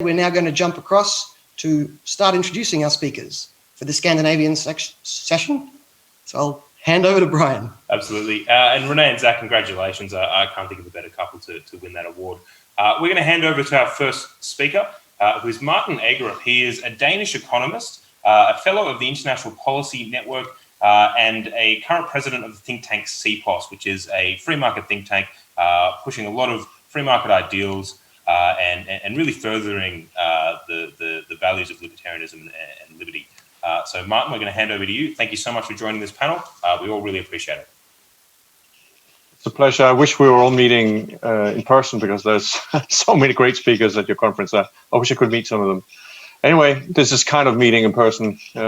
We're now going to jump across to start introducing our speakers for the Scandinavian session. So I'll hand over to Brian. Absolutely. And Renee and Zach, congratulations. I can't think of a better couple to win that award. We're going to hand over to our first speaker, who is Martin Eggerup. He is a Danish economist, a fellow of the International Policy Network, and a current president of the think tank CPOS, which is a free market think tank pushing a lot of free market ideals and really furthering the values of libertarianism and liberty. So Martin, we're going to hand over to you. Thank you so much for joining this panel. We all really appreciate it. It's a pleasure. I wish we were all meeting in person because there's so many great speakers at your conference. I wish I could meet some of them. Anyway, this is kind of meeting in person in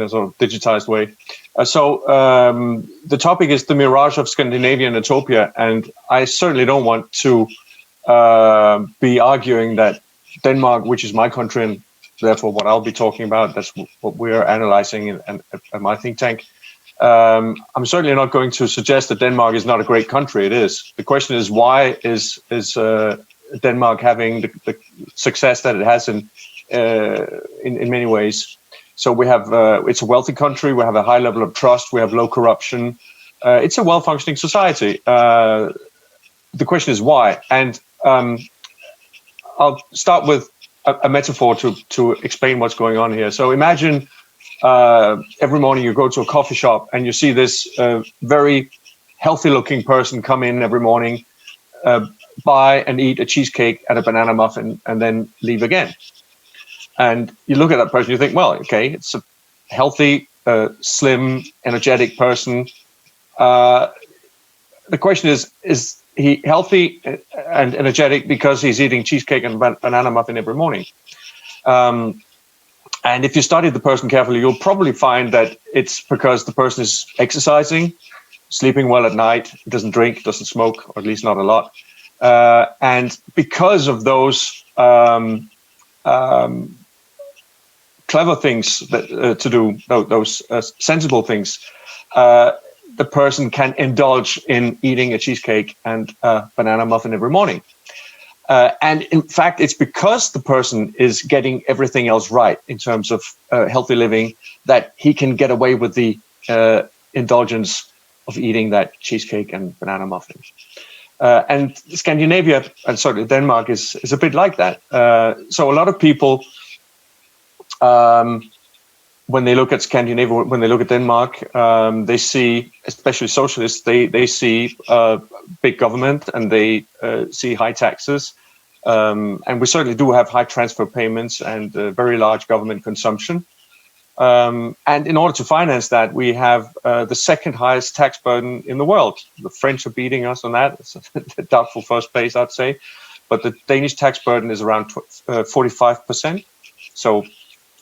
a sort of digitized way. The topic is the Mirage of Scandinavian Utopia, and I certainly don't want to be arguing that Denmark, which is my country and therefore what I'll be talking about, that's what we're analyzing at my think tank. I'm certainly not going to suggest that Denmark is not a great country. It is. The question is, why is Denmark having the success that it has in many ways? So we have, it's a wealthy country. We have a high level of trust. We have low corruption. It's a well-functioning society. The question is why? And I'll start with a metaphor to explain what's going on here. So imagine every morning you go to a coffee shop and you see this very healthy-looking person come in every morning, buy and eat a cheesecake and a banana muffin, and then leave again. And you look at that person, you think, well, okay, it's a healthy, slim, energetic person. The question is he healthy and energetic because he's eating cheesecake and banana muffin every morning? And if you study the person carefully, you'll probably find that it's because the person is exercising, sleeping well at night, doesn't drink, doesn't smoke, or at least not a lot. And because of those clever things that, to do, those sensible things, the person can indulge in eating a cheesecake and a banana muffin every morning. And in fact, it's because the person is getting everything else right in terms of healthy living that he can get away with the indulgence of eating that cheesecake and banana muffin. And Scandinavia, and certainly Denmark, is a bit like that. So a lot of people, when they look at Scandinavia, when they look at Denmark, they see, especially socialists, they see big government and they see high taxes. And we certainly do have high transfer payments and very large government consumption. And in order to finance that, we have the second highest tax burden in the world. The French are beating us on that. It's a doubtful first place, I'd say. But the Danish tax burden is around 45%. So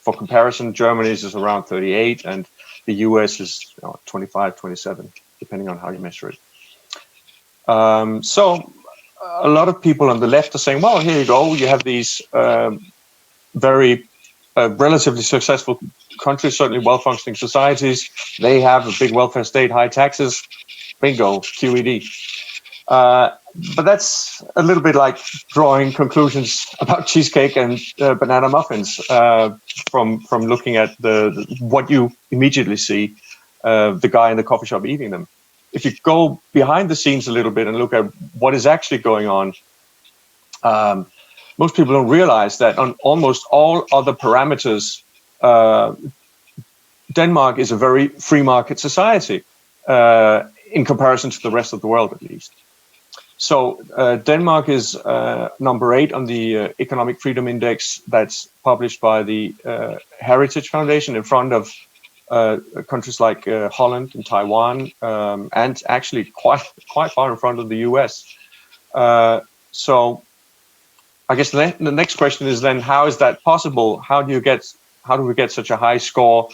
for comparison, Germany's is around 38, and the US is 25, 27, depending on how you measure it. So a lot of people on the left are saying, well, here you go. You have these very relatively successful countries, certainly well-functioning societies. They have a big welfare state, high taxes. Bingo, QED. But that's a little bit like drawing conclusions about cheesecake and banana muffins from looking at what you immediately see, the guy in the coffee shop eating them. If you go behind the scenes a little bit and look at what is actually going on, most people don't realize that on almost all other parameters, Denmark is a very free market society in comparison to the rest of the world, at least. So Denmark is number 8 on the Economic Freedom Index that's published by the Heritage Foundation, in front of countries like Holland and Taiwan, and actually quite far in front of the US. So I guess the next question is then, how is that possible? How do we get such a high score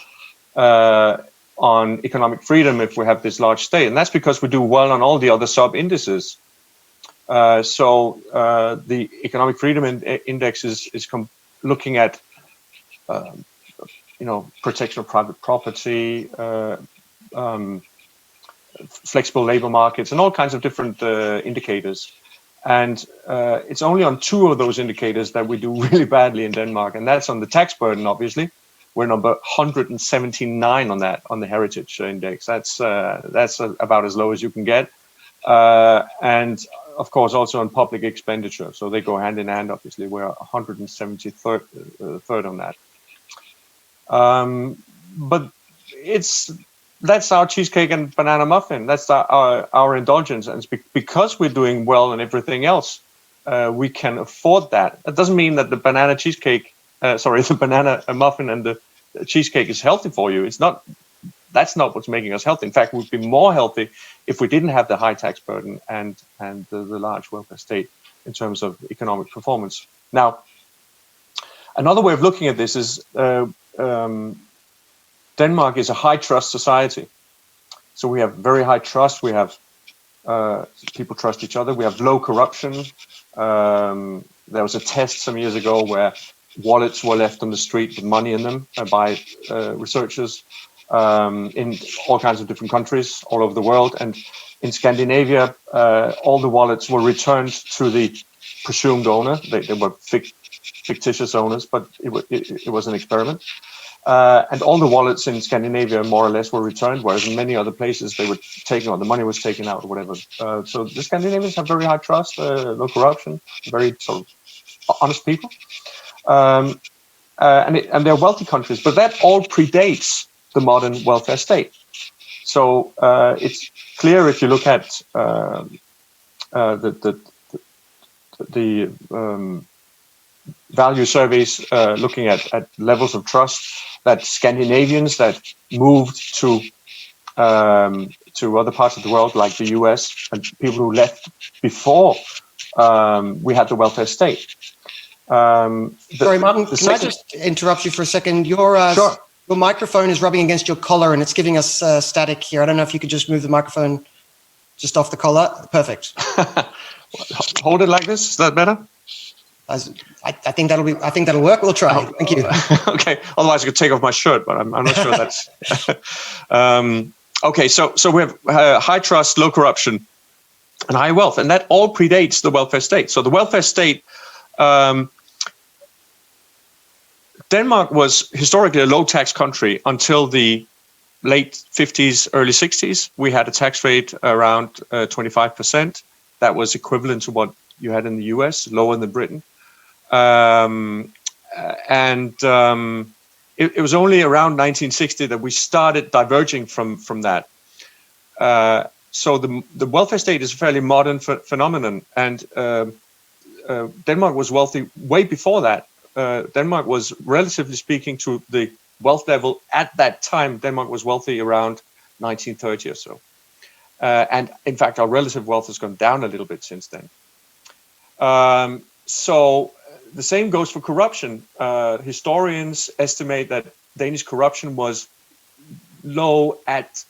on economic freedom if we have this large state? And that's because we do well on all the other sub-indices. The Economic Freedom Index is looking at protection of private property, flexible labor markets, and all kinds of different indicators. And it's only on 2 of those indicators that we do really badly in Denmark, and that's on the tax burden, obviously. We're number 179 on that, on the heritage index. That's about as low as you can get. And of course, also on public expenditure. So they go hand in hand, obviously. We're 173rd on that. But that's our cheesecake and banana muffin. That's our indulgence. And it's because we're doing well in everything else, we can afford that. That doesn't mean that the banana cheesecake, the banana muffin and the cheesecake is healthy for you. It's not. That's not what's making us healthy. In fact, we'd be more healthy if we didn't have the high tax burden and the large welfare state in terms of economic performance. Now, another way of looking at this is Denmark is a high trust society. So we have very high trust. We have people trust each other. We have low corruption. There was a test some years ago where wallets were left on the street with money in them by researchers in all kinds of different countries all over the world. And in Scandinavia, all the wallets were returned to the presumed owner. They were fictitious owners, but it was an experiment. And all the wallets in Scandinavia more or less were returned, whereas in many other places they were taken, or the money was taken out or whatever. So the Scandinavians have very high trust, low corruption, very sort of honest people. And they're wealthy countries, but that all predates the modern welfare state. So it's clear if you look at the value surveys looking at levels of trust, that Scandinavians that moved to other parts of the world, like the US, and people who left before we had the welfare state. Sorry, Martin, can I just interrupt you for a second? Sure. Your microphone is rubbing against your collar and it's giving us static here. I don't know if you could just move the microphone just off the collar. Perfect. Hold it like this. Is that better? I think that'll work. We'll try. Thank you. Okay. Otherwise, I could take off my shirt, but I'm not sure that's. Okay. So we have high trust, low corruption, and high wealth, and that all predates the welfare state. So the welfare state. Denmark was historically a low tax country until the late 50s, early 60s. We had a tax rate around 25%. That was equivalent to what you had in the US, lower than Britain. It was only around 1960 that we started diverging from that. So the welfare state is a fairly modern phenomenon, and Denmark was wealthy way before that. Denmark was, relatively speaking, to the wealth level at that time. Denmark was wealthy around 1930 or so. And in fact, our relative wealth has gone down a little bit since then. So the same goes for corruption. Historians estimate that Danish corruption was low at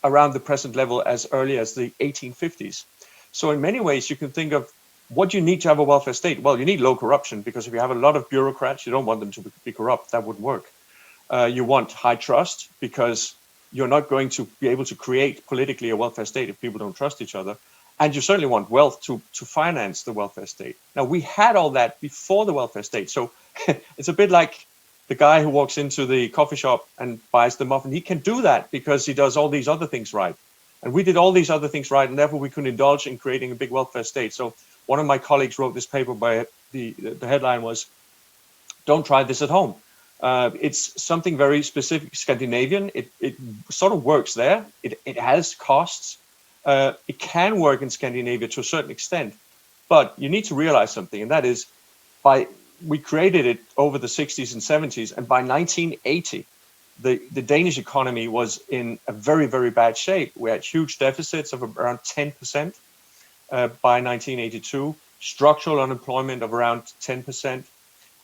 around the present level as early as the 1850s. So in many ways, you can think of what you need to have a welfare state. Well, you need low corruption, because if you have a lot of bureaucrats, you don't want them to be corrupt. That wouldn't work. You want high trust, because you're not going to be able to create politically a welfare state if people don't trust each other. And you certainly want wealth to finance the welfare state. Now, we had all that before the welfare state. So it's a bit like the guy who walks into the coffee shop and buys the muffin. He can do that because he does all these other things right. And we did all these other things right, and therefore we could indulge in creating a big welfare state. So one of my colleagues wrote this paper by the headline was, "Don't try this at home." It's something very specific, Scandinavian. It sort of works there. It has costs. It can work in Scandinavia to a certain extent, but you need to realize something, and that is, we created it over the 60s and 70s, and by 1980, the Danish economy was in a very, very bad shape. We had huge deficits of around 10% by 1982, structural unemployment of around 10%,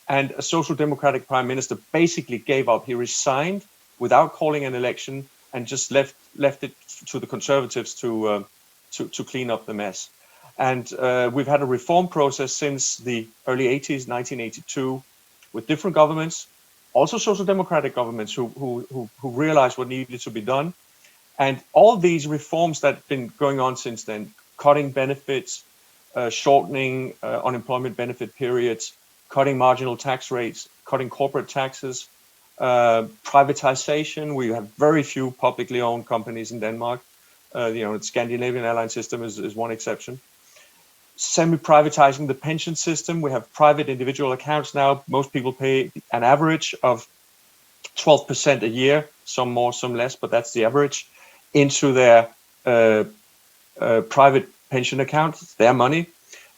and a social democratic prime minister basically gave up. He resigned without calling an election and just left it to the conservatives to clean up the mess. And we've had a reform process since the early 80s, 1982, with different governments, also social democratic governments who realized what needed to be done. And all these reforms that have been going on since then, cutting benefits, shortening unemployment benefit periods, cutting marginal tax rates, cutting corporate taxes, privatization. We have very few publicly owned companies in Denmark. The Scandinavian airline system is one exception. Semi-privatizing the pension system. We have private individual accounts now. Most people pay an average of 12% a year, some more, some less, but that's the average, into their private pension account, their money.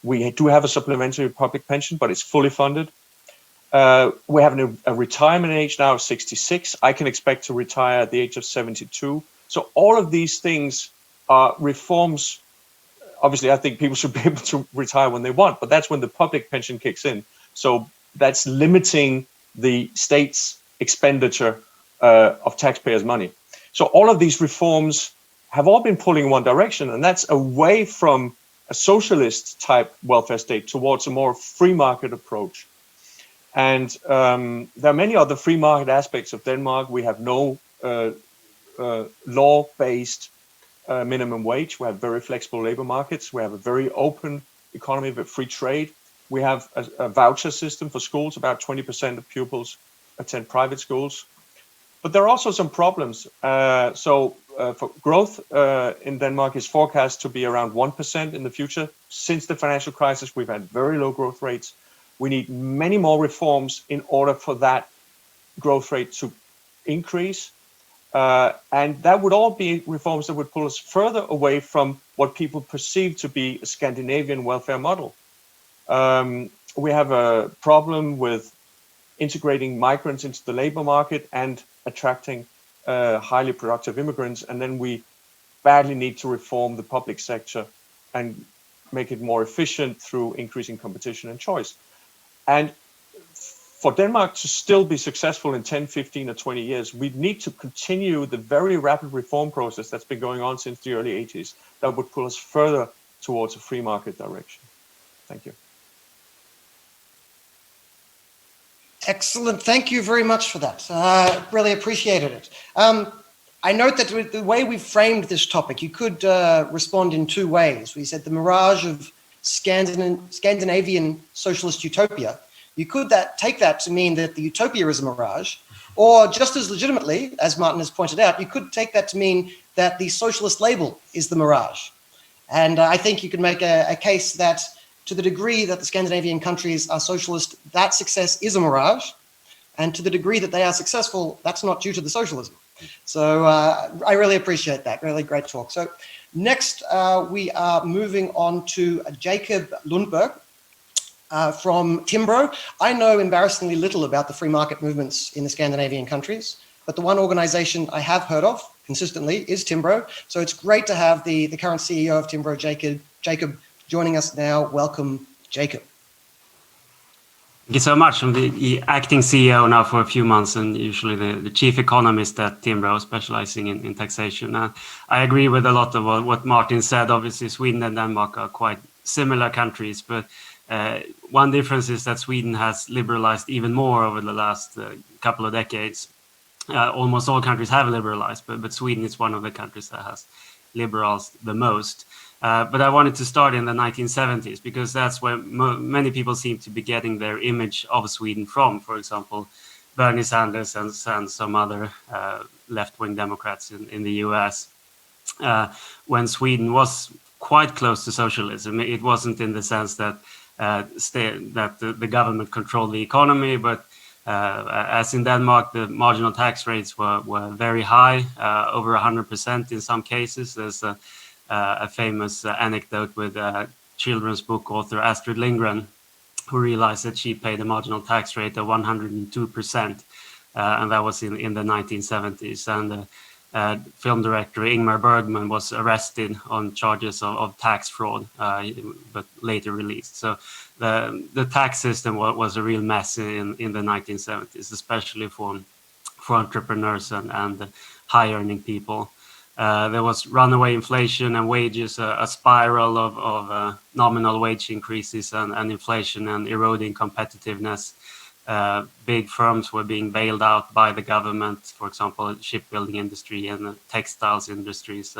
We do have a supplementary public pension, but it's fully funded. We have a retirement age now of 66. I can expect to retire at the age of 72. So all of these things are reforms. Obviously, I think people should be able to retire when they want, but that's when the public pension kicks in. So that's limiting the state's expenditure of taxpayers' money. So all of these reforms have all been pulling in one direction, and that's away from a socialist type welfare state towards a more free market approach. And there are many other free market aspects of Denmark. We have no law-based minimum wage. We have very flexible labor markets. We have a very open economy with free trade. We have a voucher system for schools. About 20% of pupils attend private schools. But there are also some problems. For growth in Denmark is forecast to be around 1% in the future. Since the financial crisis, we've had very low growth rates. We need many more reforms in order for that growth rate to increase. And that would all be reforms that would pull us further away from what people perceive to be a Scandinavian welfare model. We have a problem with integrating migrants into the labor market and attracting highly productive immigrants. And then we badly need to reform the public sector and make it more efficient through increasing competition and choice. And for Denmark to still be successful in 10, 15, or 20 years, we need to continue the very rapid reform process that's been going on since the early 80s that would pull us further towards a free market direction. Thank you. Excellent. Thank you very much for that. Really appreciated it. I note that with the way we've framed this topic, you could respond in two ways. We said the mirage of Scandinavian socialist utopia. You could take that to mean that the utopia is a mirage, or just as legitimately, as Martin has pointed out, you could take that to mean that the socialist label is the mirage. And I think you could make a case that to the degree that the Scandinavian countries are socialist, that success is a mirage. And to the degree that they are successful, that's not due to the socialism. So I really appreciate that. Really great talk. So next, we are moving on to Jacob Lundberg from Timbro. I know embarrassingly little about the free market movements in the Scandinavian countries, but the one organization I have heard of consistently is Timbro. So it's great to have the current CEO of Timbro, Jacob, joining us now. Welcome, Jacob. Thank you so much. I'm the acting CEO now for a few months and usually the chief economist at Timbro, specializing in taxation. I agree with a lot of what Martin said. Obviously, Sweden and Denmark are quite similar countries, but one difference is that Sweden has liberalized even more over the last couple of decades. Almost all countries have liberalized, but Sweden is one of the countries that has liberalized the most. But I wanted to start in the 1970s because that's where many people seem to be getting their image of Sweden from. For example, Bernie Sanders and some other left-wing Democrats in the US. When Sweden was quite close to socialism, it wasn't in the sense that the government controlled the economy, but as in Denmark, the marginal tax rates were very high, over 100% in some cases. There's a famous anecdote with children's book author Astrid Lindgren, who realized that she paid a marginal tax rate of 102%, and that was in the 1970s. And film director Ingmar Bergman was arrested on charges of tax fraud, but later released. So the tax system was a real mess in the 1970s, especially for entrepreneurs and high-earning people. There was runaway inflation and wages, a spiral of nominal wage increases and inflation and eroding competitiveness. Big firms were being bailed out by the government, for example, shipbuilding industry and the textiles industries.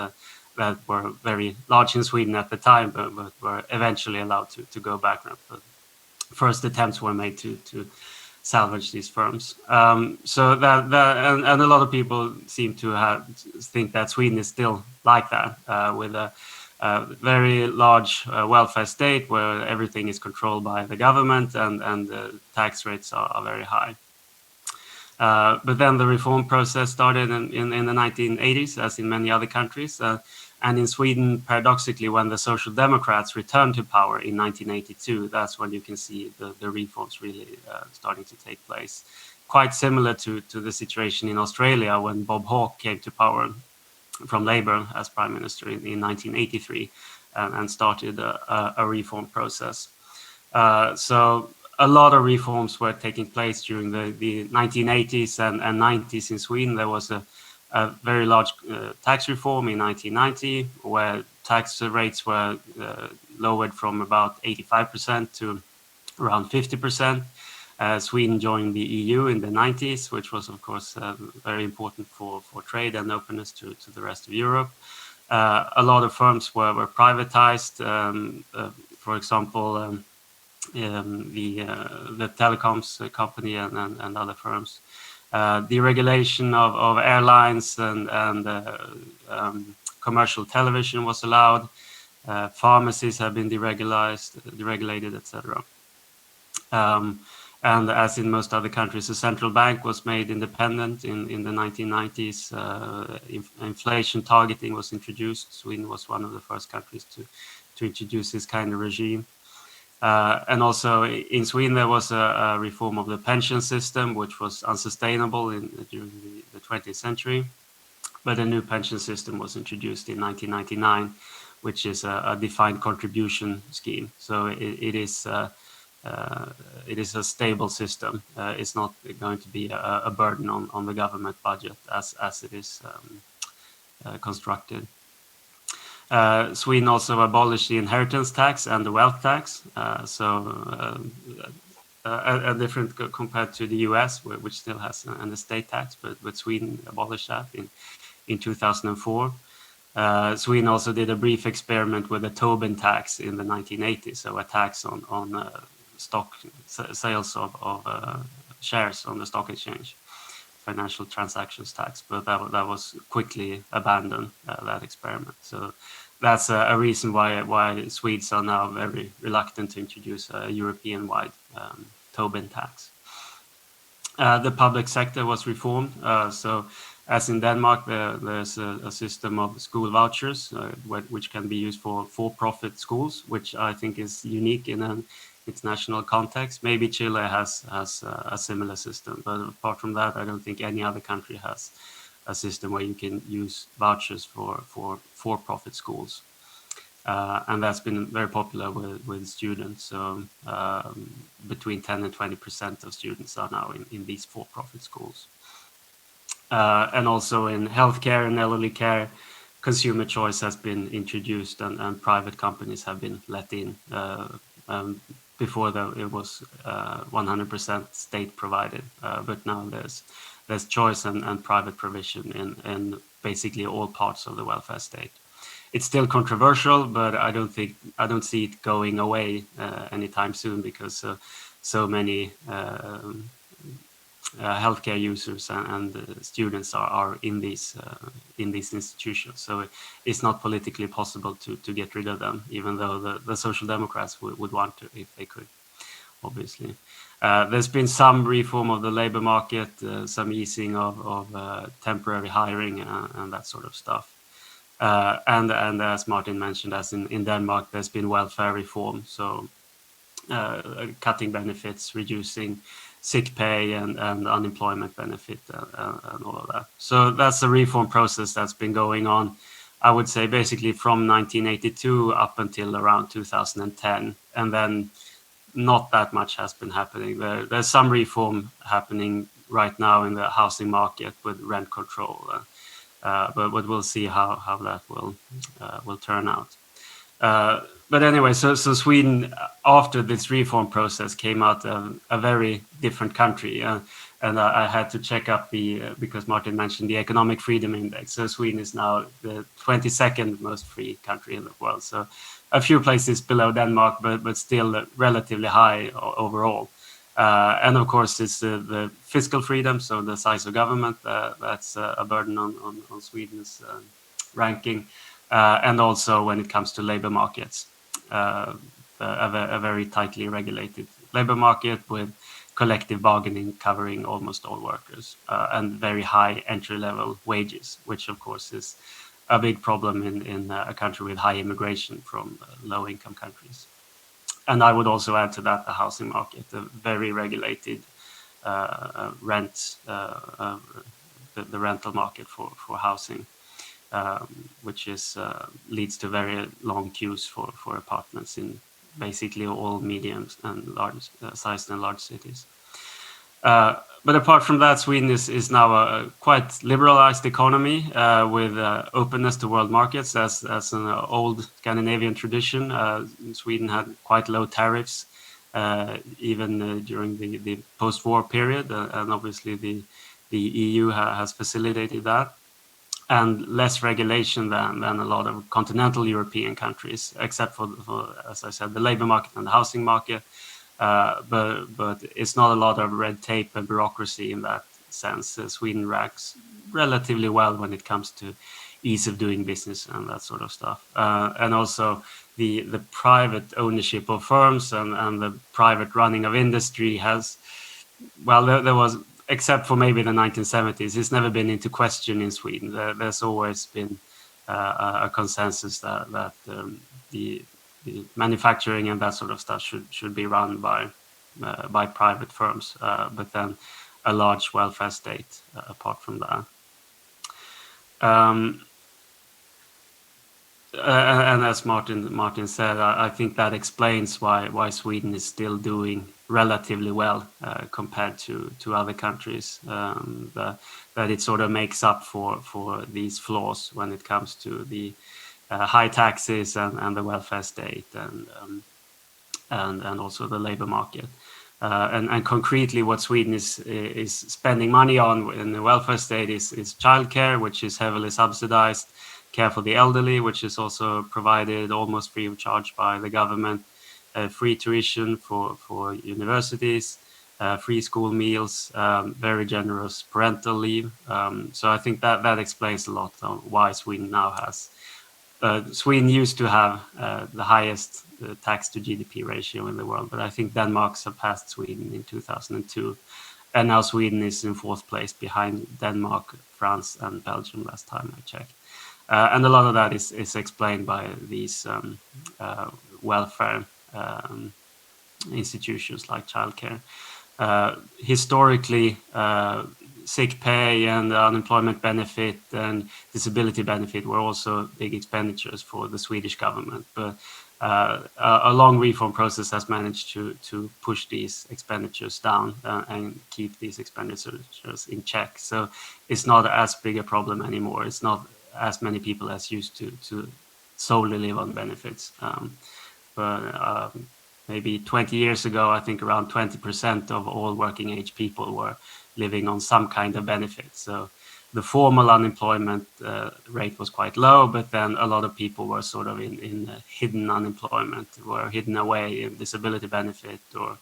that were very large in Sweden at the time, but were eventually allowed to go bankrupt. But first attempts were made to salvage these firms. So that and a lot of people seem to think that Sweden is still like that, with a very large welfare state where everything is controlled by the government and the tax rates are very high. But then the reform process started in the 1980s, as in many other countries. And in Sweden, paradoxically, when the Social Democrats returned to power in 1982, that's when you can see the reforms really starting to take place. Quite similar to the situation in Australia when Bob Hawke came to power from Labour as Prime Minister in 1983 and started a reform process. So a lot of reforms were taking place during the 1980s and 90s in Sweden. There was a very large tax reform in 1990, where tax rates were lowered from about 85% to around 50%. Sweden joined the EU in the 90s, which was, of course, very important for trade and openness to the rest of Europe. A lot of firms were privatized. For example, the telecoms company and other firms. Deregulation of airlines and commercial television was allowed. Pharmacies have been deregulated, etc. And as in most other countries, the central bank was made independent in the 1990s. Inflation targeting was introduced. Sweden was one of the first countries to introduce this kind of regime. And also in Sweden, there was a reform of the pension system, which was unsustainable during the 20th century. But a new pension system was introduced in 1999, which is a defined contribution scheme. So it is a stable system. It's not going to be a burden on the government budget as it is constructed. Sweden also abolished the inheritance tax and the wealth tax, so a different compared to the US, which still has an estate tax, but Sweden abolished that in 2004. Sweden also did a brief experiment with a Tobin tax in the 1980s, so a tax on stock sales of shares on the stock exchange, financial transactions tax, but that was quickly abandoned, that experiment. So that's a reason why Swedes are now very reluctant to introduce a European-wide Tobin tax. The public sector was reformed. So as in Denmark, there's a system of school vouchers, which can be used for for-profit schools, which I think is unique in an international context. Maybe Chile has a similar system, but apart from that, I don't think any other country has a system where you can use vouchers for for-profit schools. And that's been very popular with students. So between 10 and 20% of students are now in these for-profit schools. And also in healthcare and elderly care, consumer choice has been introduced and private companies have been let in. Before it was 100% state provided, but now there's choice and private provision in basically all parts of the welfare state. It's still controversial, but I don't see it going away anytime soon, because so many healthcare users and students are in these institutions. So it's not politically possible to get rid of them, even though the Social Democrats would want to if they could, obviously. There's been some reform of the labor market, some easing of temporary hiring and that sort of stuff. And as Martin mentioned, as in Denmark, there's been welfare reform, so cutting benefits, reducing sick pay and unemployment benefit and all of that. So that's a reform process that's been going on, I would say, basically from 1982 up until around 2010. And then not that much has been happening. There's some reform happening right now in the housing market with rent control, but we'll see how that will turn out. But anyway, so Sweden, after this reform process, came out a very different country. And I had to check up because Martin mentioned the economic freedom index. So Sweden is now the 22nd most free country in the world. So a few places below Denmark, but still relatively high overall. And of course, it's the fiscal freedom, so the size of government, that's a burden on Sweden's ranking. And also when it comes to labor markets, a very tightly regulated labor market with collective bargaining covering almost all workers, and very high entry-level wages, which of course is a big problem in a country with high immigration from low-income countries. And I would also add to that the housing market, the very regulated rent, the rental market for housing, which leads to very long queues for apartments in basically all medium and large sized and large cities. But apart from that, Sweden is now a quite liberalized economy with openness to world markets. As an old Scandinavian tradition, Sweden had quite low tariffs, even during the post-war period, and obviously the EU has facilitated that. And less regulation than a lot of continental European countries, except for, as I said, the labor market and the housing market. But it's not a lot of red tape and bureaucracy in that sense. Sweden ranks relatively well when it comes to ease of doing business and that sort of stuff. And also the private ownership of firms and the private running of industry has, well, there was, except for maybe the 1970s, it's never been into question in Sweden. There's always been a consensus that the manufacturing and that sort of stuff should be run by private firms, but then a large welfare state apart from that. And as Martin said, I think that explains why Sweden is still doing relatively well compared to other countries. That it sort of makes up for these flaws when it comes to the high taxes and the welfare state and also the labor market. And concretely, what Sweden is spending money on in the welfare state is childcare, which is heavily subsidized. Care for the elderly, which is also provided almost free of charge by the government, free tuition for universities, free school meals, very generous parental leave. So I think that explains a lot on why Sweden now has. Sweden used to have the highest tax to GDP ratio in the world, but I think Denmark surpassed Sweden in 2002. And now Sweden is in fourth place behind Denmark, France, and Belgium last time I checked. And a lot of that is explained by these welfare institutions like childcare. Historically, sick pay and unemployment benefit and disability benefit were also big expenditures for the Swedish government. But a long reform process has managed to push these expenditures down and keep these expenditures in check. So it's not as big a problem anymore. It's not as many people as used to solely live on benefits. But maybe 20 years ago, I think around 20% of all working age people were living on some kind of benefit. So the formal unemployment rate was quite low, but then a lot of people were sort of in hidden unemployment, were hidden away in disability benefit or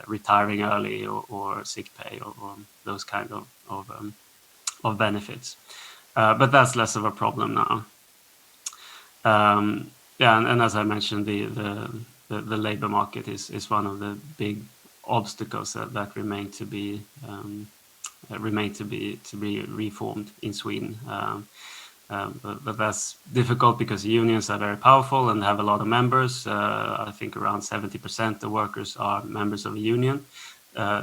retiring early or sick pay or those kind of benefits. But that's less of a problem now. And as I mentioned, the labor market is one of the big obstacles that remain to be reformed in Sweden. But that's difficult because unions are very powerful and have a lot of members. I think around 70% of workers are members of a union.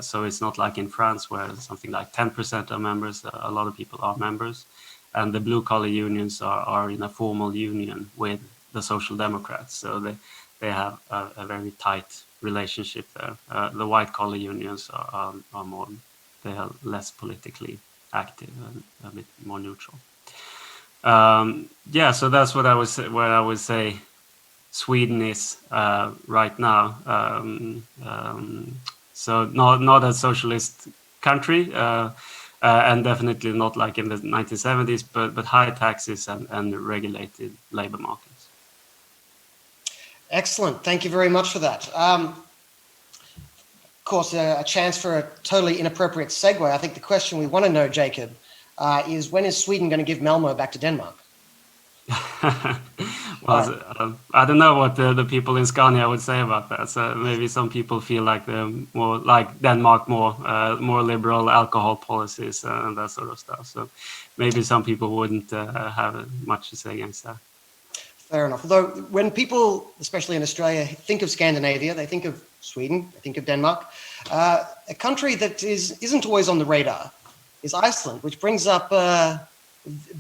So it's not like in France where something like 10% are members. A lot of people are members. And the blue-collar unions are in a formal union with the Social Democrats. So they have a very tight relationship there. The white-collar unions are more, they are less politically active and a bit more neutral. So that's what I would say Sweden is right now. So not a socialist country, and definitely not like in the 1970s, but high taxes and regulated labor markets. Excellent. Thank you very much for that. Of course, a chance for a totally inappropriate segue. I think the question we want to know, Jacob, is when is Sweden going to give Malmo back to Denmark? Well, I don't know what the people in Scania would say about that. So maybe some people feel like they're more like Denmark, more liberal alcohol policies and that sort of stuff. So maybe some people wouldn't have much to say against that. Fair enough. Although when people, especially in Australia, think of Scandinavia, they think of Sweden, they think of Denmark. A country that isn't always on the radar is Iceland, which brings up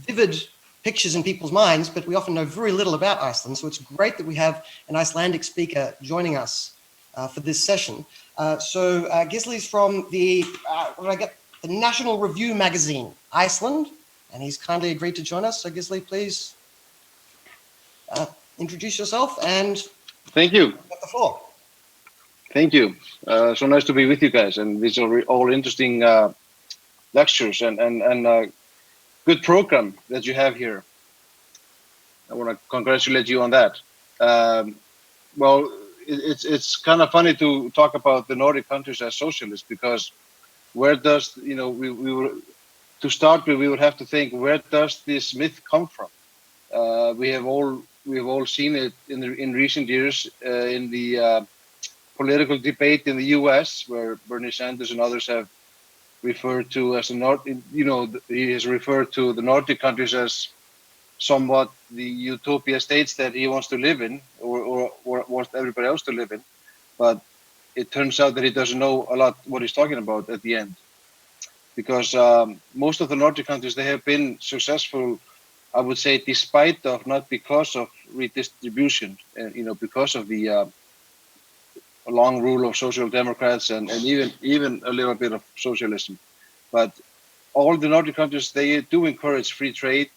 vivid pictures in people's minds, but we often know very little about Iceland. So it's great that we have an Icelandic speaker joining us for this session. So Gisli's from the National Review magazine, Iceland, and he's kindly agreed to join us. So Gisli, please introduce yourself and thank you. Have the floor. Thank you. So nice to be with you guys, and these are all interesting lectures and good program that you have here. I want to congratulate you on that. Well, it's kind of funny to talk about the Nordic countries as socialists, because where does, we were, to start with, we would have to think, where does this myth come from? We have all seen it in recent years in the political debate in the U.S., where Bernie Sanders and others have referred to as he has referred to the Nordic countries as somewhat the Utopia states that he wants to live in, or wants everybody else to live in. But it turns out that he doesn't know a lot what he's talking about at the end, because most of the Nordic countries, they have been successful, I would say, despite of, not because of redistribution, because of the long rule of social democrats and even a little bit of socialism. But all the Nordic countries, they do encourage free trade.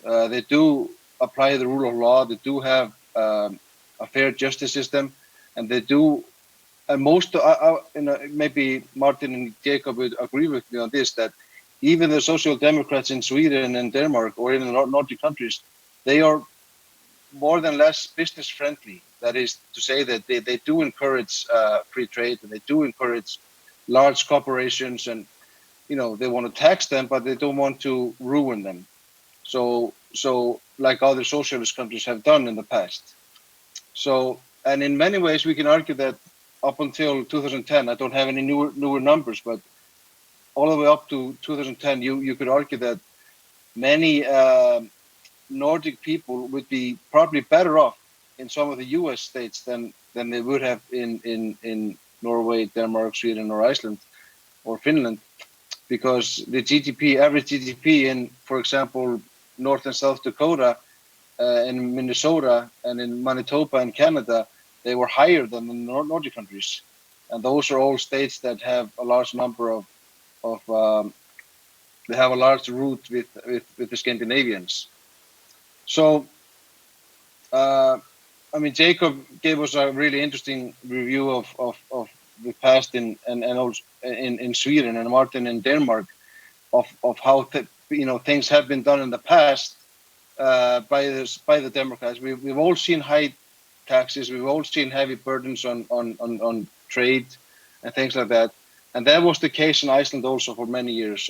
They do apply the rule of law. They do have a fair justice system, and they do. And most, maybe Martin and Jacob would agree with me on this, that even the social democrats in Sweden and Denmark, or even the Nordic countries, they are more than less business friendly. That is to say that they do encourage free trade, and they do encourage large corporations, and they want to tax them, but they don't want to ruin them. So like other socialist countries have done in the past. So, and in many ways we can argue that up until 2010, I don't have any newer numbers, but all the way up to 2010, you could argue that many Nordic people would be probably better off in some of the US states than they would have in Norway, Denmark, Sweden, or Iceland, or Finland, because the average GDP in, for example, North and South Dakota, in Minnesota, and in Manitoba and Canada, they were higher than the Nordic countries, and those are all states that have a large number of they have a large root with the Scandinavians. So, Jacob gave us a really interesting review of the past and also in Sweden, and Martin in Denmark, of how things have been done in the past by the Democrats. We've all seen high taxes. We've all seen heavy burdens on trade and things like that. And that was the case in Iceland also for many years.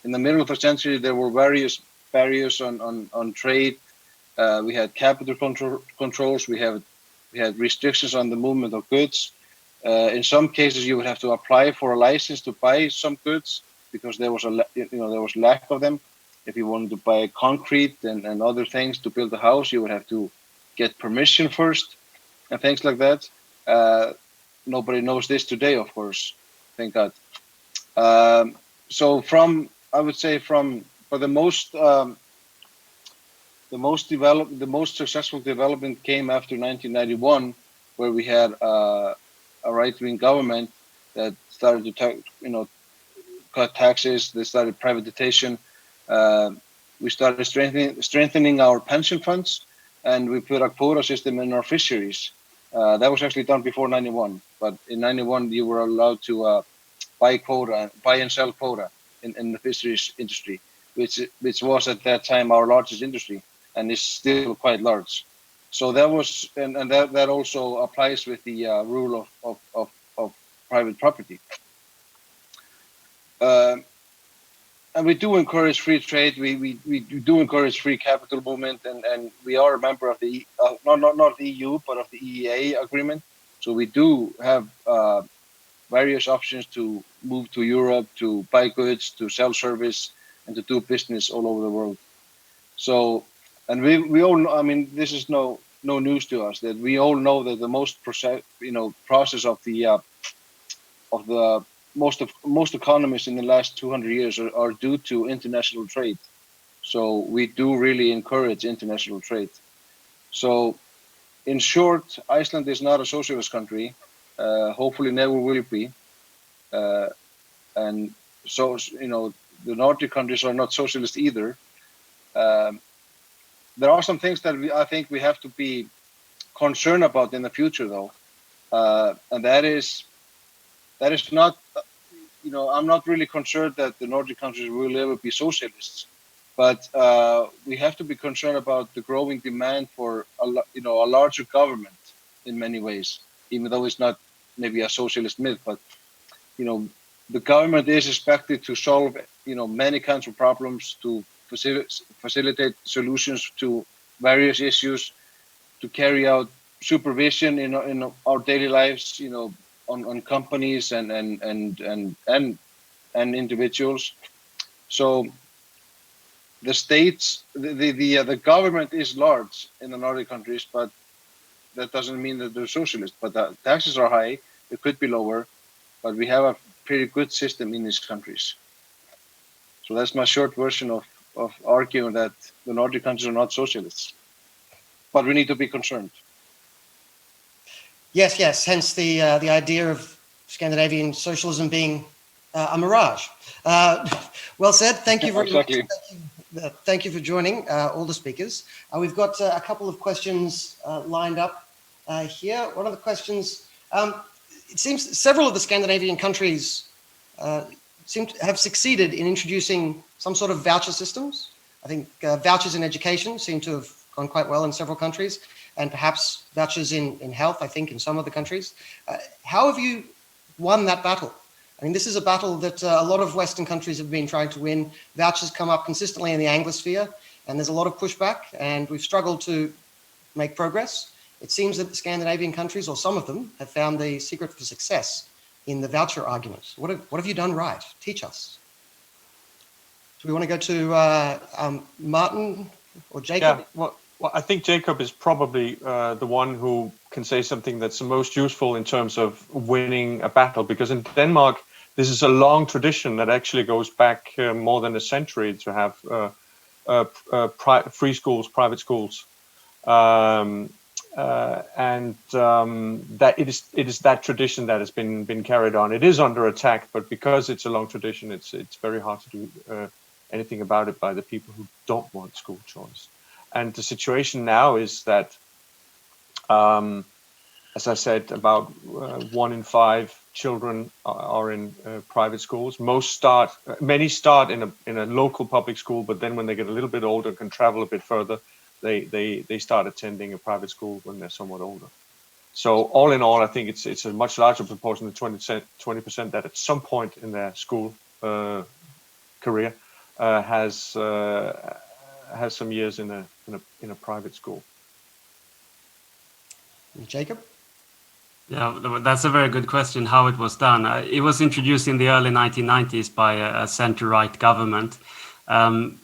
In the middle of the century, there were various barriers on trade. We had capital controls. We had restrictions on the movement of goods. In some cases, you would have to apply for a license to buy some goods because there was there was lack of them. If you wanted to buy concrete and other things to build a house, you would have to get permission first and things like that. Nobody knows this today, of course. Thank God. So I would say for the most successful development came after 1991, where we had a right-wing government that started to cut taxes. They started privatization. We started strengthening our pension funds, and we put a quota system in our fisheries. That was actually done before 91. but in 91 you were allowed to buy and sell quota in the fisheries industry, which was at that time our largest industry and is still quite large. So that was, and that also applies with the rule of private property. And we do encourage free trade. We do encourage free capital movement, and we are a member of the not the EU, but of the EEA agreement. So we do have various options to move to Europe, to buy goods, to sell service, and to do business all over the world. So, and we all know, I mean, this is no news to us, that we all know that the most process of the most economies in the last 200 years are due to international trade. So we do really encourage international trade. So in short, Iceland is not a socialist country. Hopefully never will be. And so, the Nordic countries are not socialist either. There are some things that I think we have to be concerned about in the future, though. And that is not, I'm not really concerned that the Nordic countries will ever be socialists, but we have to be concerned about the growing demand for a larger government in many ways, even though it's not maybe a socialist myth, but the government is expected to solve many kinds of problems, to facilitate solutions to various issues, to carry out supervision in our daily lives, on companies and individuals. So the states, the government is large in the Nordic countries, but that doesn't mean that they're socialist. But the taxes are high; it could be lower, but we have a pretty good system in these countries. So that's my short version of arguing that the Nordic countries are not socialists, but we need to be concerned. Yes. Hence the idea of Scandinavian socialism being a mirage. Well said. Thank you very much. Thank you for joining all the speakers. We've got a couple of questions lined up here. One of the questions, it seems several of the Scandinavian countries seem to have succeeded in introducing some sort of voucher systems. I think vouchers in education seem to have gone quite well in several countries, and perhaps vouchers in health, I think, in some of the countries. How have you won that battle? I mean, this is a battle that a lot of Western countries have been trying to win. Vouchers come up consistently in the Anglosphere, and there's a lot of pushback, and we've struggled to make progress. It seems that the Scandinavian countries, or some of them, have found the secret for success in the voucher argument. What have you done right? Teach us. Do we want to go to Martin or Jacob? Yeah, well, I think Jacob is probably the one who can say something that's the most useful in terms of winning a battle, because in Denmark, this is a long tradition that actually goes back more than a century to have free schools, private schools. That it is that tradition that has been carried on. It is under attack, but because it's a long tradition, it's very hard to do anything about it by the people who don't want school choice. And the situation now is that, as I said, about 1 in 5 children are in private schools. Many start in a local public school, but then when they get a little bit older and can travel a bit further, they start attending a private school when they're somewhat older. So all in all, I think it's a much larger proportion than 20% that at some point in their school career has some years in a private school. Jacob? Yeah, that's a very good question, how it was done. It was introduced in the early 1990s by a center-right government. And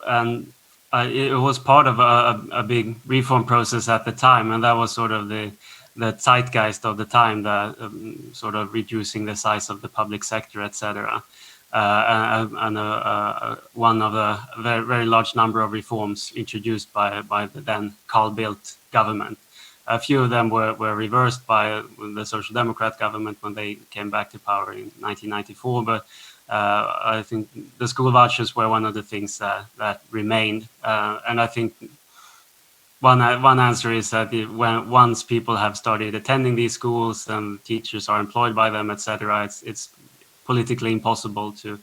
it was part of a big reform process at the time. And that was sort of the zeitgeist of the time, sort of reducing the size of the public sector, etc. And one of a very, very large number of reforms introduced by the then Carl Bildt government. A few of them were reversed by the Social Democrat government when they came back to power in 1994. But I think the school vouchers were one of the things that remained. And I think one answer is that once people have started attending these schools and teachers are employed by them, etc., it's politically impossible to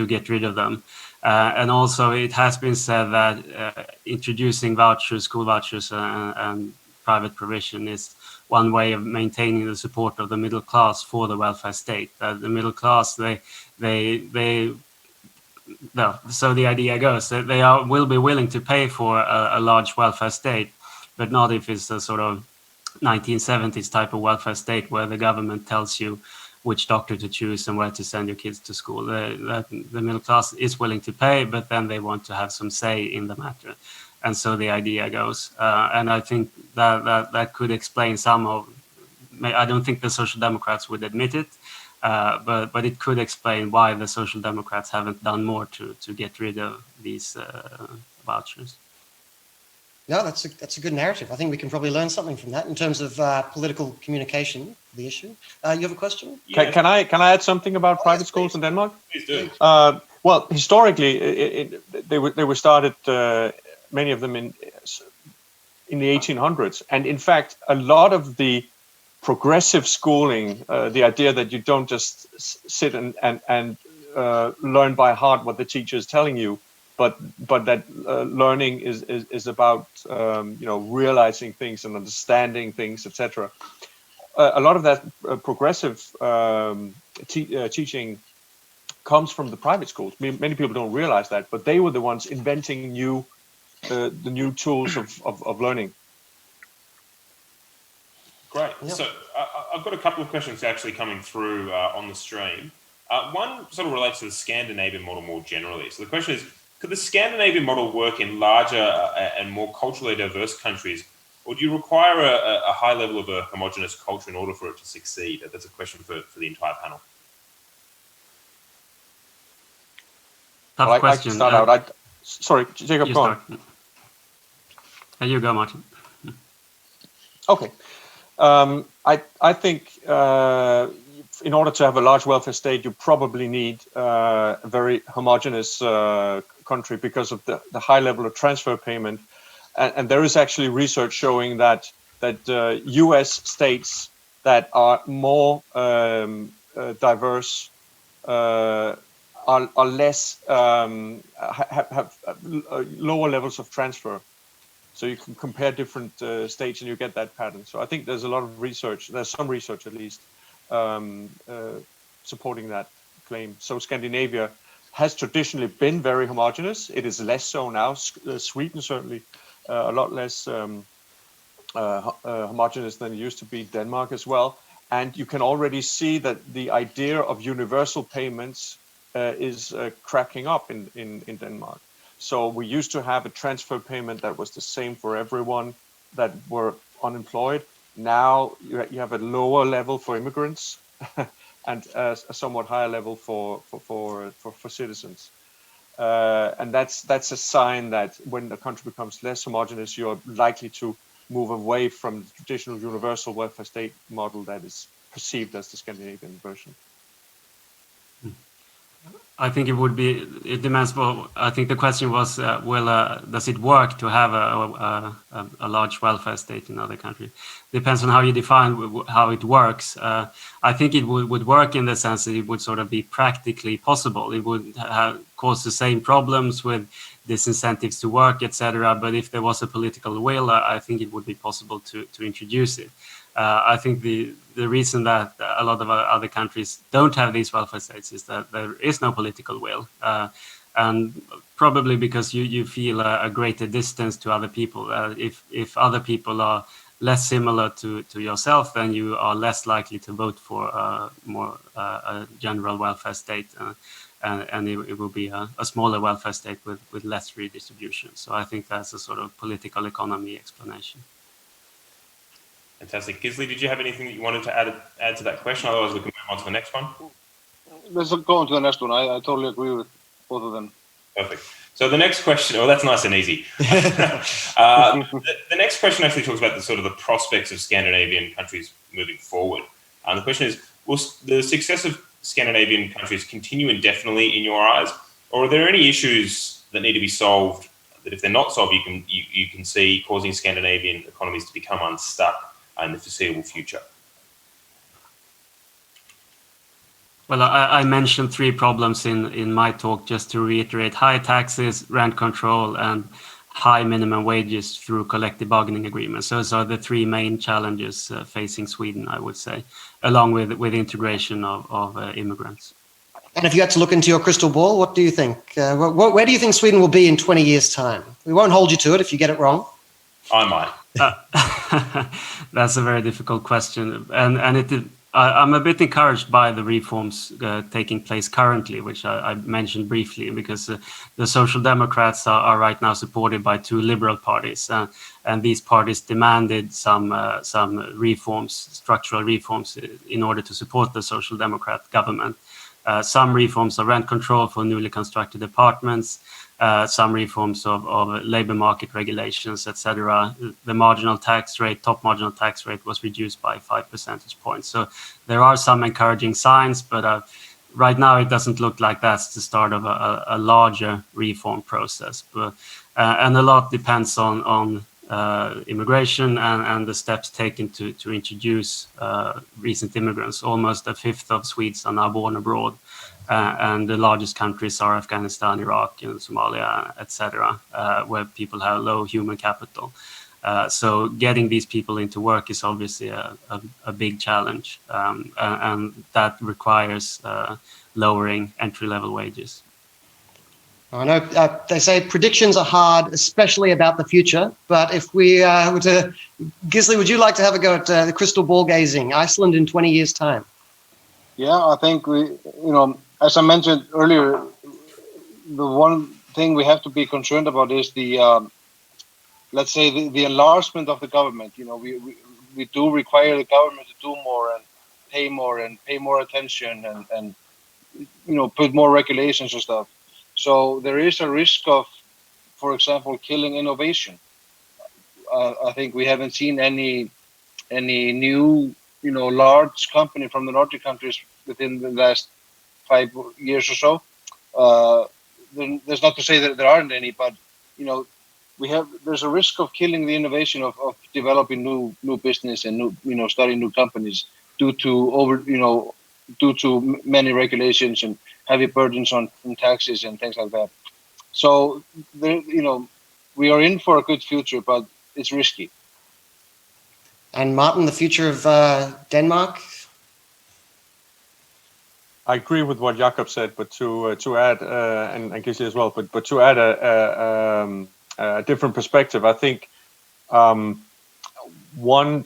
get rid of them. And also, it has been said that introducing vouchers, school vouchers, and private provision is one way of maintaining the support of the middle class for the welfare state. The middle class, no. So the idea goes that they will be willing to pay for a large welfare state, but not if it's a sort of 1970s type of welfare state where the government tells you which doctor to choose and where to send your kids to school. The middle class is willing to pay, but then they want to have some say in the matter. And so the idea goes. And I think that could explain some of, I don't think the Social Democrats would admit it, but it could explain why the Social Democrats haven't done more to get rid of these vouchers. No, that's a good narrative. I think we can probably learn something from that in terms of political communication of the issue. You have a question? Yeah. Can I add something about private schools in Denmark? Please do. Well, historically, they were started, many of them in the 1800s, and in fact, a lot of the progressive schooling, the idea that you don't just sit and learn by heart what the teacher is telling you, but that learning is about realizing things and understanding things, etc. A lot of that progressive teaching comes from the private schools. Many people don't realize that, but they were the ones inventing the new tools of learning. Great. Yep. So I've got a couple of questions actually coming through on the stream. One sort of relates to the Scandinavian model more generally. So the question is, could the Scandinavian model work in larger and more culturally diverse countries, or do you require a high level of a homogenous culture in order for it to succeed? That's a question for the entire panel. Tough question. I can start out. Sorry, Jacob, go on. You go, Martin. Okay. I think in order to have a large welfare state, you probably need a very homogeneous country because of the high level of transfer payment. And there is actually research showing that U.S. states that are more diverse are less have lower levels of transfer. So you can compare different states and you get that pattern. So I think there's a lot of research. There's some research at least supporting that claim. So Scandinavia has traditionally been very homogeneous. It is less so now. Sweden certainly a lot less homogeneous than it used to be. Denmark as well. And you can already see that the idea of universal payments is cracking up in Denmark. So we used to have a transfer payment that was the same for everyone that were unemployed. Now you have a lower level for immigrants and a somewhat higher level for citizens. And that's a sign that when the country becomes less homogeneous, you're likely to move away from the traditional universal welfare state model that is perceived as the Scandinavian version. I think it demands more. I think the question was, does it work to have a large welfare state in other countries? Depends on how you define how it works. I think it would work in the sense that it would sort of be practically possible. It would cause the same problems with disincentives to work, etc. But if there was a political will, I think it would be possible to introduce it. I think the reason that a lot of other countries don't have these welfare states is that there is no political will, and probably because you feel a greater distance to other people. If other people are less similar to yourself, then you are less likely to vote for a general welfare state, and it will be a smaller welfare state with less redistribution. So I think that's a sort of political economy explanation. Fantastic. Gisli, did you have anything that you wanted to add to that question? Otherwise, we can move on to the next one. Let's go on to the next one. I totally agree with both of them. Perfect. So the next question, well, that's nice and easy. The next question actually talks about the prospects of Scandinavian countries moving forward. The question is, will the success of Scandinavian countries continue indefinitely in your eyes, or are there any issues that need to be solved that if they're not solved, you can see causing Scandinavian economies to become unstuck in the foreseeable future? Well, I mentioned three problems in my talk, just to reiterate: high taxes, rent control, and high minimum wages through collective bargaining agreements. Those are the three main challenges facing Sweden, I would say, along with integration of immigrants. And if you had to look into your crystal ball, what do you think? Where do you think Sweden will be in 20 years' time? We won't hold you to it if you get it wrong. I might. That's a very difficult question, and I'm a bit encouraged by the reforms taking place currently, which I mentioned briefly, because the Social Democrats are right now supported by two liberal parties, and these parties demanded some reforms, structural reforms, in order to support the Social Democrat government. Some reforms of rent control for newly constructed apartments, some reforms of labor market regulations, etc. The marginal tax rate, top marginal tax rate, was reduced by 5 percentage points. So there are some encouraging signs, but right now it doesn't look like that's the start of a larger reform process. And a lot depends on immigration and the steps taken to introduce recent immigrants. Almost a fifth of Swedes are now born abroad. And the largest countries are Afghanistan, Iraq, and Somalia, etc., where people have low human capital. So getting these people into work is obviously a big challenge, and that requires lowering entry-level wages. I know they say predictions are hard, especially about the future. But if we were to, Gisli, would you like to have a go at the crystal ball gazing? Iceland in 20 years' time. Yeah, I think as I mentioned earlier, the one thing we have to be concerned about is the, let's say, the enlargement of the government. We do require the government to do more and pay more attention and put more regulations and stuff. So there is a risk of, for example, killing innovation. I think we haven't seen any new, large company from the Nordic countries within the last 5 years or so. There's not to say that there aren't any, but there's a risk of killing the innovation of developing new business and starting new companies due to many regulations and heavy burdens on taxes and things like that. So we are in for a good future, but it's risky. And Martin, the future of Denmark? I agree with what Jakob said, but to add, and Gisli as well, but to add a different perspective, I think one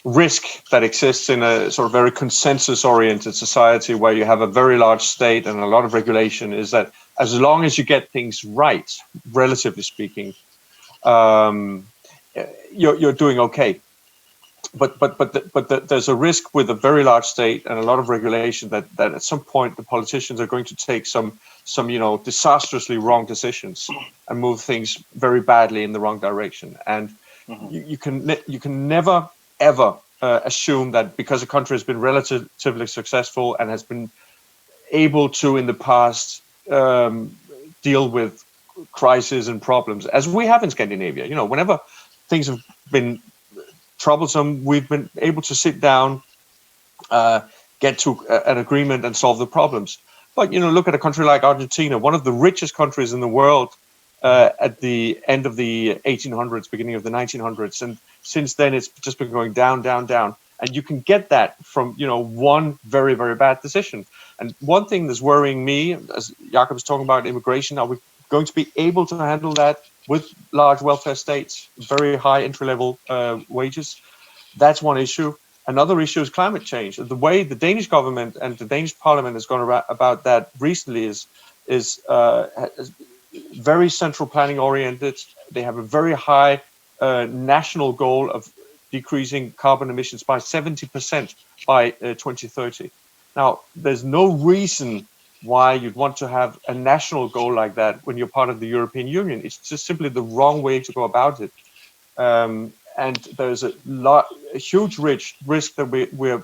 risk that exists in a sort of very consensus-oriented society where you have a very large state and a lot of regulation is that as long as you get things right, relatively speaking, you're doing okay. But there's a risk with a very large state and a lot of regulation that at some point the politicians are going to take some disastrously wrong decisions and move things very badly in the wrong direction. And you can never ever assume that because a country has been relatively successful and has been able to in the past deal with crises and problems as we have in Scandinavia. Whenever things have been troublesome, we've been able to sit down, get to an agreement and solve the problems. But look at a country like Argentina, one of the richest countries in the world at the end of the 1800s, beginning of the 1900s, and since then it's just been going down, down, down. And you can get that from one very, very bad decision. And one thing that's worrying me, as Jakob was talking about immigration, are we going to be able to handle that with large welfare states, very high entry-level wages? That's one issue. Another issue is climate change. The way the Danish government and the Danish parliament has gone about that recently is very central planning oriented. They have a very high national goal of decreasing carbon emissions by 70% by 2030. Now, there's no reason why you'd want to have a national goal like that when you're part of the European Union. It's just simply the wrong way to go about it. And there's a huge risk that we're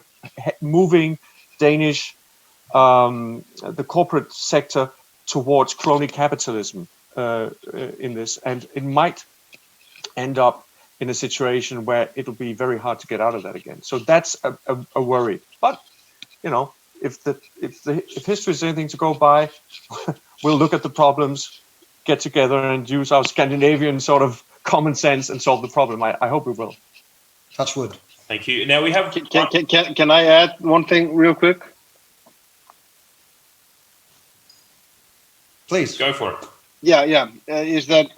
moving the corporate sector towards crony capitalism, in this, and it might end up in a situation where it'll be very hard to get out of that again. So that's a worry. But if history is anything to go by, we'll look at the problems, get together, and use our Scandinavian sort of common sense and solve the problem. I hope we will. Touch wood. Thank you. Now we have. Can I add one thing real quick? Please Go for it. Yeah. Is that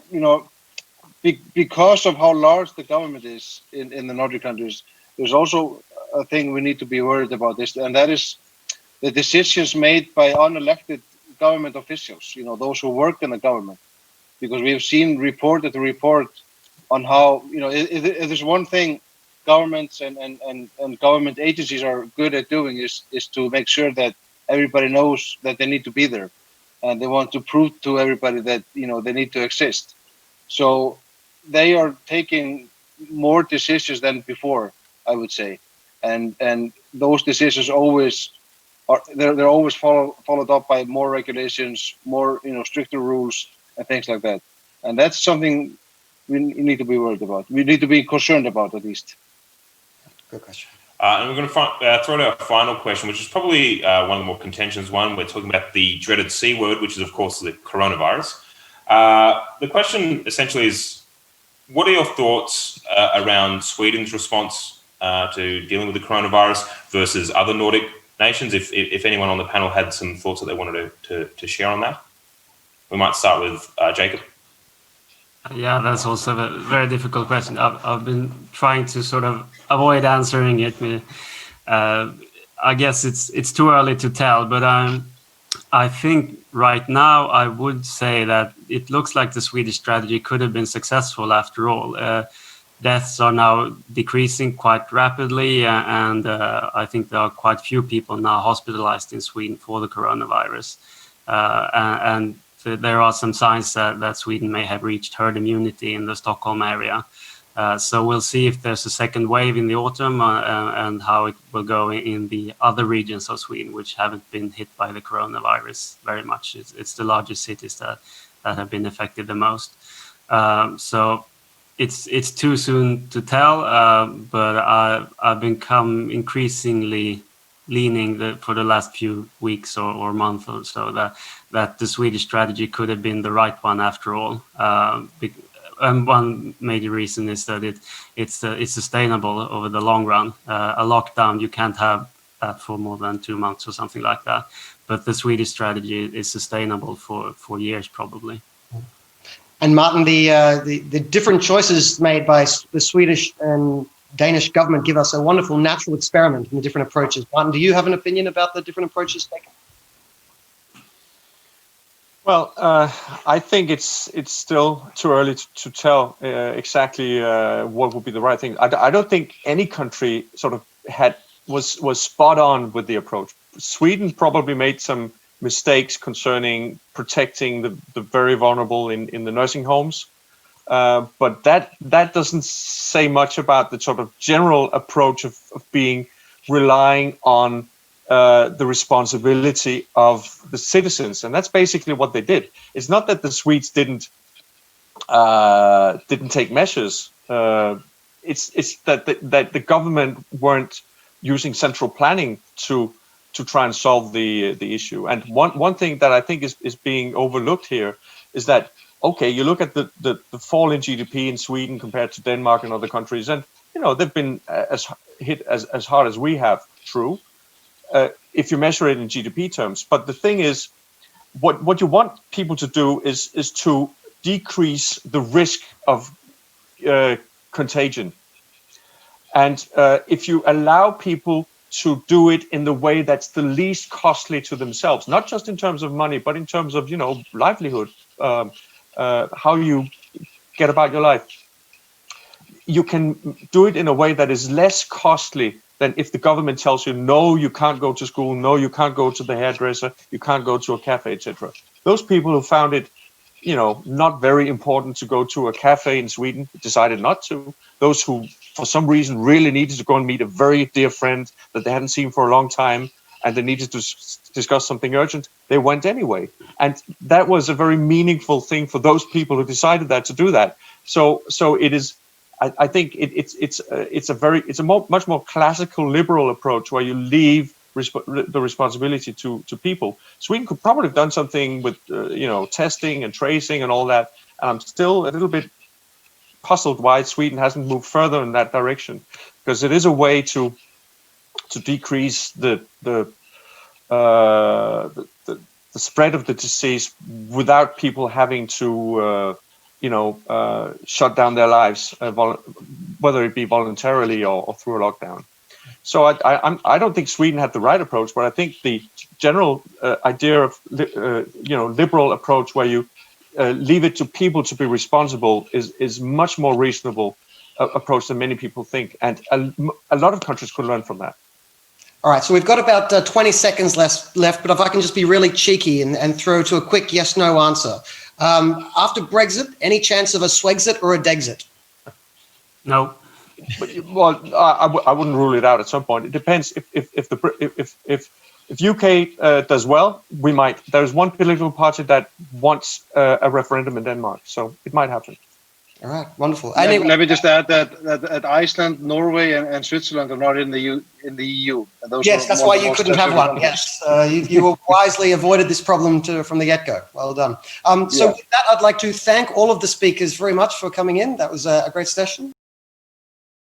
because of how large the government is in the Nordic countries, there's also a thing we need to be worried about this, and that is the decisions made by unelected government officials. Those who work in the government, because we have seen report after report on how if there's one thing governments and government agencies are good at doing is to make sure that everybody knows that they need to be there, and they want to prove to everybody that they need to exist. So they are taking more decisions than before, I would say, and those decisions always are they're always followed up by more regulations, more stricter rules and things like that, and that's something we need to be worried about. We need to be concerned about, at least. Good question. And we're going to throw out our final question, which is probably one of the more contentious one. We're talking about the dreaded C word, which is, of course, the coronavirus. The question essentially is, what are your thoughts around Sweden's response to dealing with the coronavirus versus other Nordic nations? If anyone on the panel had some thoughts that they wanted to share on that. We might start with Jacob. Yeah, that's also a very difficult question. I've been trying to sort of avoid answering it. I guess it's too early to tell, but I think right now I would say that it looks like the Swedish strategy could have been successful after all. Deaths are now decreasing quite rapidly, and I think there are quite few people now hospitalized in Sweden for the coronavirus. And there are some signs that Sweden may have reached herd immunity in the Stockholm area. So we'll see if there's a second wave in the autumn and how it will go in the other regions of Sweden, which haven't been hit by the coronavirus very much. It's the largest cities that have been affected the most. So it's too soon to tell, but I've become increasingly leaning for the last few weeks or month or so that the Swedish strategy could have been the right one after all. And one major reason is that it's sustainable over the long run. A lockdown, you can't have that for more than 2 months or something like that. But the Swedish strategy is sustainable for years probably. And Martin, the different choices made by the Swedish and Danish government give us a wonderful natural experiment in the different approaches. Martin, do you have an opinion about the different approaches taken? Well, I think it's still too early to tell exactly what would be the right thing. I don't think any country sort of was spot on with the approach. Sweden probably made some mistakes concerning protecting the very vulnerable in the nursing homes. But that doesn't say much about the sort of general approach of relying on the responsibility of the citizens, and that's basically what they did. It's not that the Swedes didn't take measures. It's that the government weren't using central planning to try and solve the issue. And one thing that I think is being overlooked here is that, okay, you look at the fall in GDP in Sweden compared to Denmark and other countries, and they've been hit as hard as we have. True, if you measure it in GDP terms. But the thing is, what you want people to do is to decrease the risk of contagion. And if you allow people to do it in the way that's the least costly to themselves, not just in terms of money, but in terms of livelihood. How you get about your life. You can do it in a way that is less costly than if the government tells you, no, you can't go to school, no, you can't go to the hairdresser, you can't go to a cafe, etc. Those people who found it, not very important to go to a cafe in Sweden decided not to. Those who, for some reason, really needed to go and meet a very dear friend that they hadn't seen for a long time and they needed to discuss something urgent, they went anyway. And that was a very meaningful thing for those people who decided that to do that. So it is, I think it's a much more classical liberal approach where you leave the responsibility to people. Sweden could probably have done something with testing and tracing and all that. And I'm still a little bit puzzled why Sweden hasn't moved further in that direction, because it is a way to decrease the spread of the disease without people having to shut down their lives, whether it be voluntarily or through a lockdown. So I don't think Sweden had the right approach, but I think the general idea of liberal approach where you leave it to people to be responsible is much more reasonable approach than many people think, and a lot of countries could learn from that. All right, so we've got about 20 seconds left, but if I can just be really cheeky and throw to a quick yes/no answer. After Brexit, any chance of a Swexit or a Dexit? No. Well, I wouldn't rule it out at some point. It depends. If UK does well, we might. There's one political party that wants a referendum in Denmark, so it might happen. All right, wonderful. Let me just add that Iceland, Norway, and Switzerland are not in the EU. And those yes, that's why you couldn't have one. Yes, you wisely avoided this problem from the get-go. Well done. So with that, I'd like to thank all of the speakers very much for coming in. That was a great session.